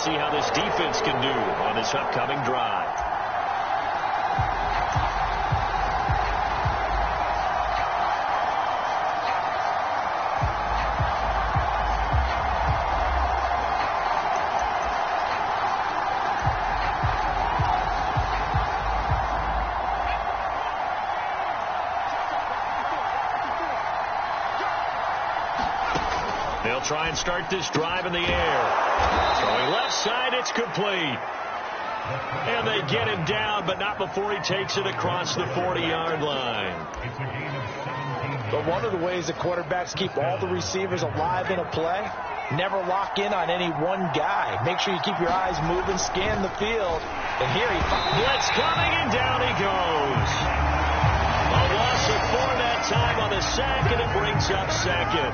see how this defense can do on this upcoming drive. They'll try and start this drive in the air. Throwing left side, it's complete. And they get him down, but not before he takes it across the 40-yard line. But one of the ways that quarterbacks keep all the receivers alive in a play, never lock in on any one guy. Make sure you keep your eyes moving, scan the field. And here he blitz coming, and down he goes. A loss of 4 that time on the sack, and it brings up second.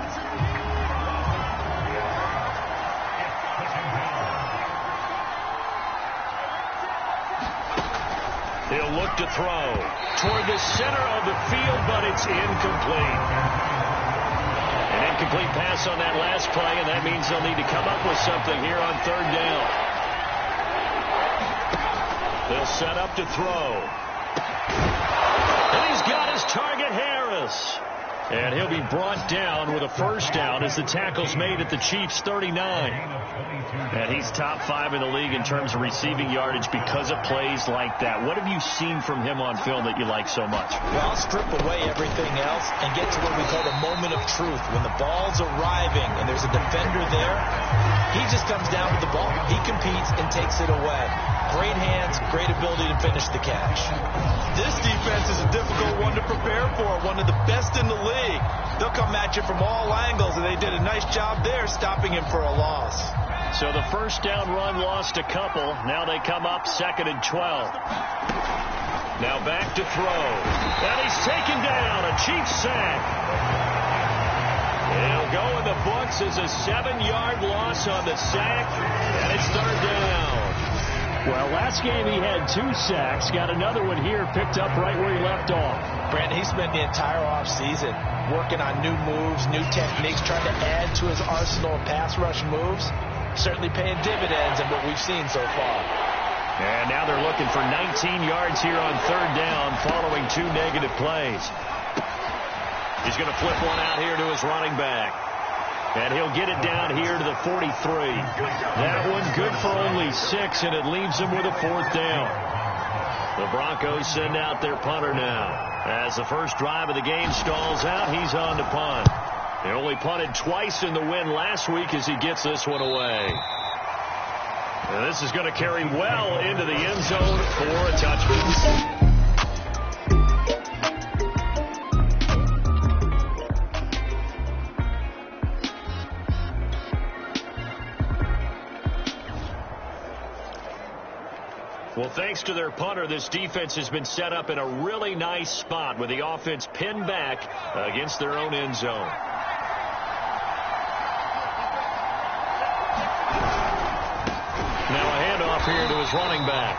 He'll look to throw toward the center of the field, but it's incomplete. An incomplete pass on that last play, and that means they'll need to come up with something here on third down. They'll set up to throw. And he's got his target, Harris. And he'll be brought down with a first down as the tackle's made at the Chiefs' 39. And he's top 5 in the league in terms of receiving yardage because of plays like that. What have you seen from him on film that you like so much? Well, strip away everything else and get to what we call the moment of truth. When the ball's arriving and there's a defender there, he just comes down with the ball. He competes and takes it away. Great hands, great ability to finish the catch. This defense is a difficult one to prepare for, one of the best in the league. They'll come at you from all angles, and they did a nice job there stopping him for a loss. So the first down run lost a couple. Now they come up 2nd and 12. Now back to throw. And he's taken down. A Chiefs sack. It'll go in the books as a 7-yard loss on the sack. And it's third down. Well, last game he had 2 sacks. Got another one here picked up right where he left off. Brandon, he spent the entire offseason working on new moves, new techniques, trying to add to his arsenal of pass rush moves. Certainly paying dividends in what we've seen so far. And now they're looking for 19 yards here on third down following 2 negative plays. He's going to flip one out here to his running back. And he'll get it down here to the 43. That one good for only 6, and it leaves him with a 4th down. The Broncos send out their punter now. As the first drive of the game stalls out, he's on to punt. He only punted twice in the win last week as he gets this one away. And this is going to carry well into the end zone for a touchdown. Well, thanks to their punter, this defense has been set up in a really nice spot with the offense pinned back against their own end zone. Now a handoff here to his running back.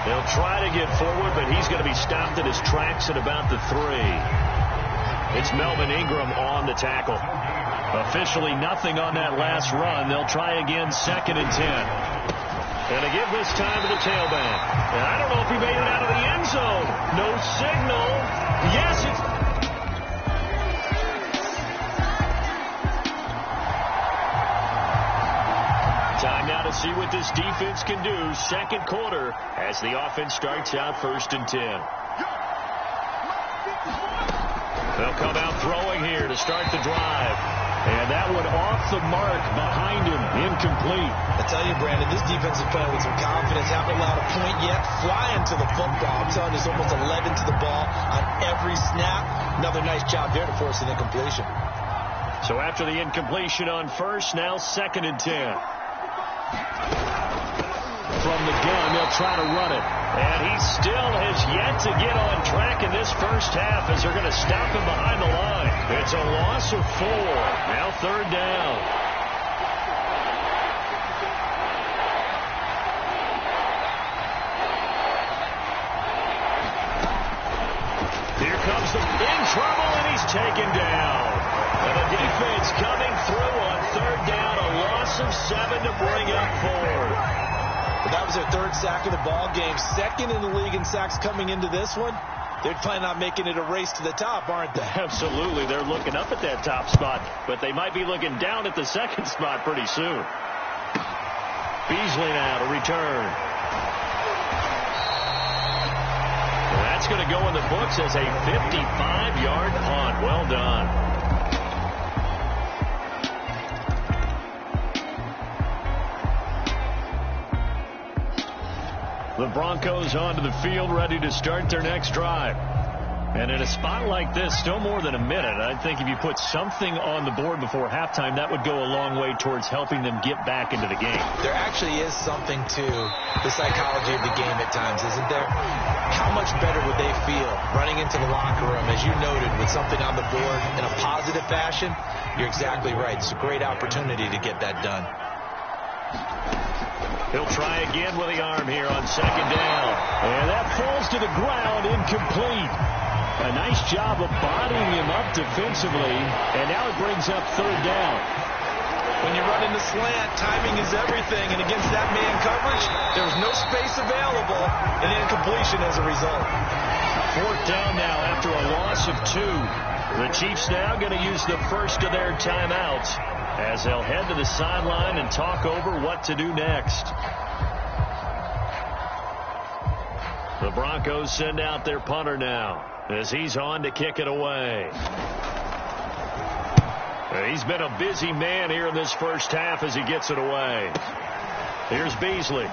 They'll try to get forward, but he's going to be stopped at his tracks at about the 3. It's Melvin Ingram on the tackle. Officially nothing on that last run. They'll try again 2nd and 10. And they give this time to the tailback. And I don't know if he made it out of the end zone. No signal. Yes, it's... Time now to see what this defense can do. 2nd quarter as the offense starts out 1st and 10. They'll come out throwing here to start the drive. And that one off the mark behind him. Incomplete. I tell you, Brandon, this defense is playing with some confidence. Haven't allowed a point yet. Flying to the football. I'm telling you, there's almost 11 to the ball on every snap. Another nice job there to force an incompletion. So after the incompletion on first, now 2nd and 10. From the gun, they'll try to run it. And he still has yet to get on track in this first half as they're going to stop him behind the line. It's a loss of 4. Now 3rd down. Here comes the in trouble, and he's taken down. And the defense coming through on 3rd down. A loss of 7 to bring up 4. But that was their third sack of the ball game. Second in the league in sacks coming into this one. They're planning on making it a race to the top, aren't they? Absolutely. They're looking up at that top spot, but they might be looking down at the second spot pretty soon. Beasley now to return. That's going to go in the books as a 55-yard punt. Well done. The Broncos onto the field, ready to start their next drive. And in a spot like this, still more than a minute, I think if you put something on the board before halftime, that would go a long way towards helping them get back into the game. There actually is something to the psychology of the game at times, isn't there? How much better would they feel running into the locker room, as you noted, with something on the board in a positive fashion? You're exactly right. It's a great opportunity to get that done. He'll try again with the arm here on second down. And that falls to the ground, incomplete. A nice job of bodying him up defensively, and now it brings up third down. When you run in the slant, timing is everything, and against that man coverage, there was no space available, and incompletion as a result. Fourth down now after a loss of 2. The Chiefs now going to use the first of their timeouts as they'll head to the sideline and talk over what to do next. The Broncos send out their punter now as he's on to kick it away. He's been a busy man here in this first half as he gets it away. Here's Beasley.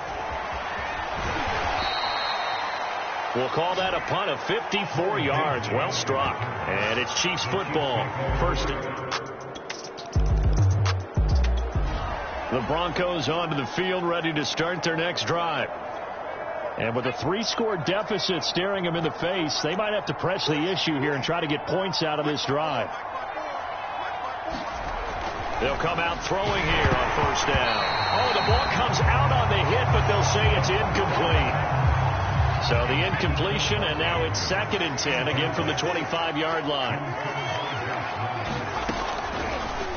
We'll call that a punt of 54 yards. Well struck. And it's Chiefs football. First. The Broncos onto the field, ready to start their next drive. And with a 3-score deficit staring them in the face, they might have to press the issue here and try to get points out of this drive. They'll come out throwing here on first down. Oh, the ball comes out on the hit, but they'll say it's incomplete. So the incompletion, and now it's 2nd and 10, again from the 25-yard line.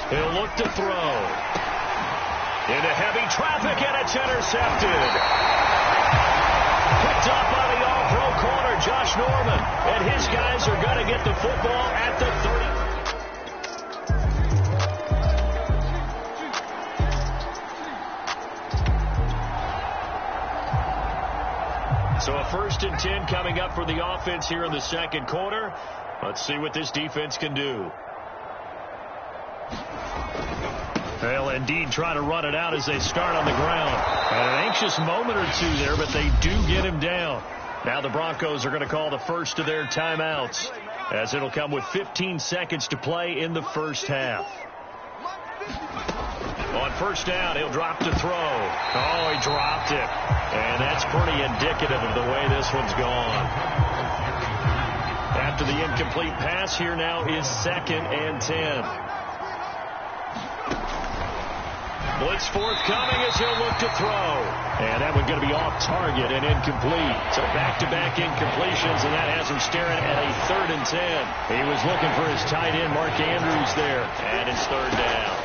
He'll look to throw. Into heavy traffic, and it's intercepted. Picked up by the all-pro corner, Josh Norman. And his guys are going to get the football at the 30. So a 1st and 10 coming up for the offense here in the second quarter. Let's see what this defense can do. They'll indeed try to run it out as they start on the ground. And an anxious moment or two there, but they do get him down. Now the Broncos are going to call the first of their timeouts, as it'll come with 15 seconds to play in the first half. On first down, he'll drop to throw. Oh, he dropped it. And that's pretty indicative of the way this one's gone. After the incomplete pass, here now is 2nd and 10. Blitz forthcoming as he'll look to throw. And that one going to be off target and incomplete. So back-to-back incompletions, and that has him staring at a 3rd and 10. He was looking for his tight end, Mark Andrews, there. And it's 3rd down.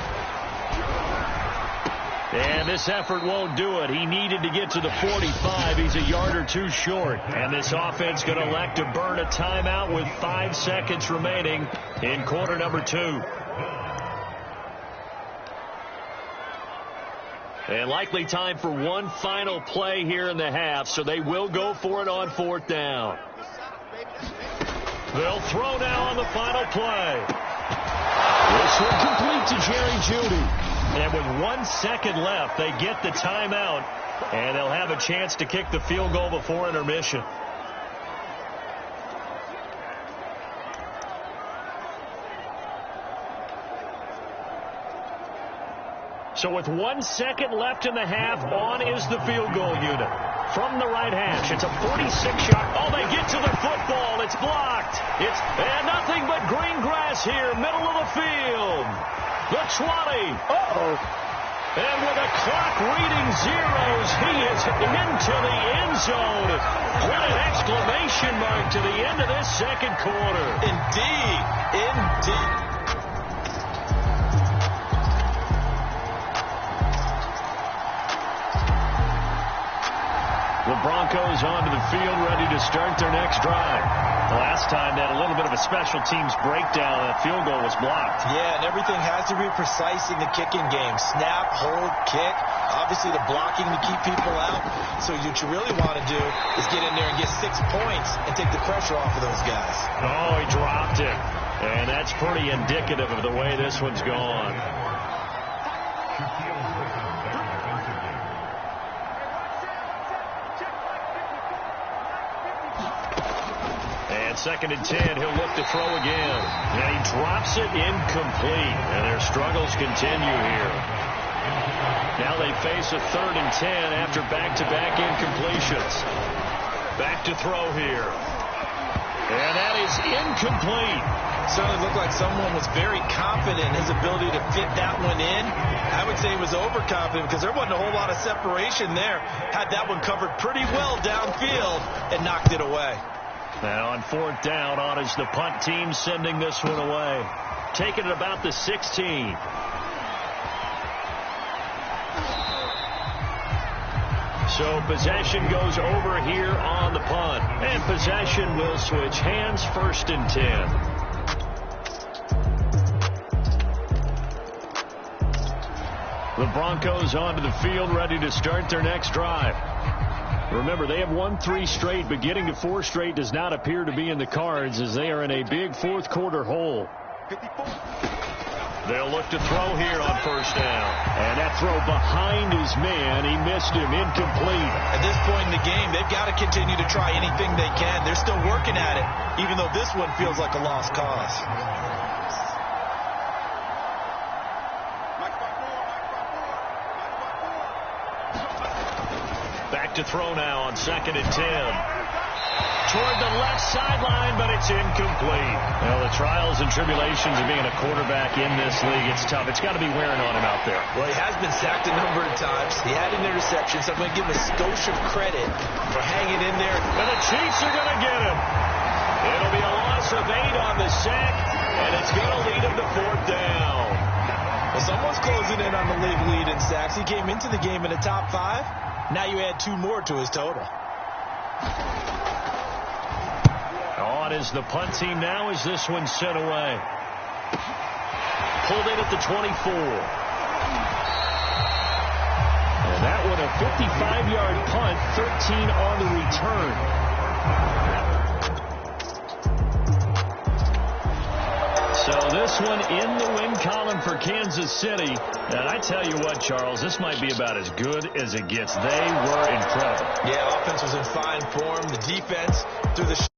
And this effort won't do it. He needed to get to the 45. He's a yard or 2 short. And this offense going to elect to burn a timeout with 5 seconds remaining in quarter number 2. And likely time for one final play here in the half, so they will go for it on 4th down. They'll throw now on the final play. This one complete to Jerry Jeudy. And with 1 second left, they get the timeout, and they'll have a chance to kick the field goal before intermission. So with 1 second left in the half, on is the field goal unit. From the right hash, it's a 46-yard. Oh, they get to the football. It's blocked. And nothing but green grass here, middle of the field. The 20. Uh-oh. And with a clock reading zeros, he is into the end zone. What an exclamation mark to the end of this second quarter. Indeed. Indeed. Broncos onto the field, ready to start their next drive. The last time they had a little bit of a special teams breakdown, that field goal was blocked. Yeah, and everything has to be precise in the kicking game. Snap, hold, kick. Obviously, the blocking to keep people out. So what you really want to do is get in there and get 6 points and take the pressure off of those guys. Oh, he dropped it. And that's pretty indicative of the way this one's gone. And 2nd and 10, he'll look to throw again. And he drops it incomplete. And their struggles continue here. Now they face a 3rd and 10 after back-to-back incompletions. Back to throw here. And that is incomplete. Certainly looked like someone was very confident in his ability to fit that one in. I would say he was overconfident because there wasn't a whole lot of separation there. Had that one covered pretty well downfield and knocked it away. Now on 4th down, on is the punt team sending this one away. Taking it about the 16. So possession goes over here on the punt. And possession will switch hands, 1st and 10. The Broncos onto the field, ready to start their next drive. Remember, they have won 3 straight, but getting to 4 straight does not appear to be in the cards as they are in a big 4th quarter hole. They'll look to throw here on 1st down. And that throw behind his man. He missed him. Incomplete. At this point in the game, they've got to continue to try anything they can. They're still working at it, even though this one feels like a lost cause. Back to throw now on 2nd and 10. Toward the left sideline, but it's incomplete. Well, the trials and tribulations of being a quarterback in this league, it's tough. It's got to be wearing on him out there. Well, he has been sacked a number of times. He had an interception, so I'm going to give him a skosh of credit for hanging in there. And the Chiefs are going to get him. It'll be a loss of 8 on the sack, and it's going to lead him to 4th down. Well, someone's closing in on the league lead in sacks. He came into the game in the top 5. Now you add 2 more to his total. On is the punt team now as this one sent away. Pulled in at the 24. And that one a 55-yard punt, 13 on the return. So this one in the win column for Kansas City. And I tell you what, Charles, this might be about as good as it gets. They were incredible. Yeah, offense was in fine form. The defense through the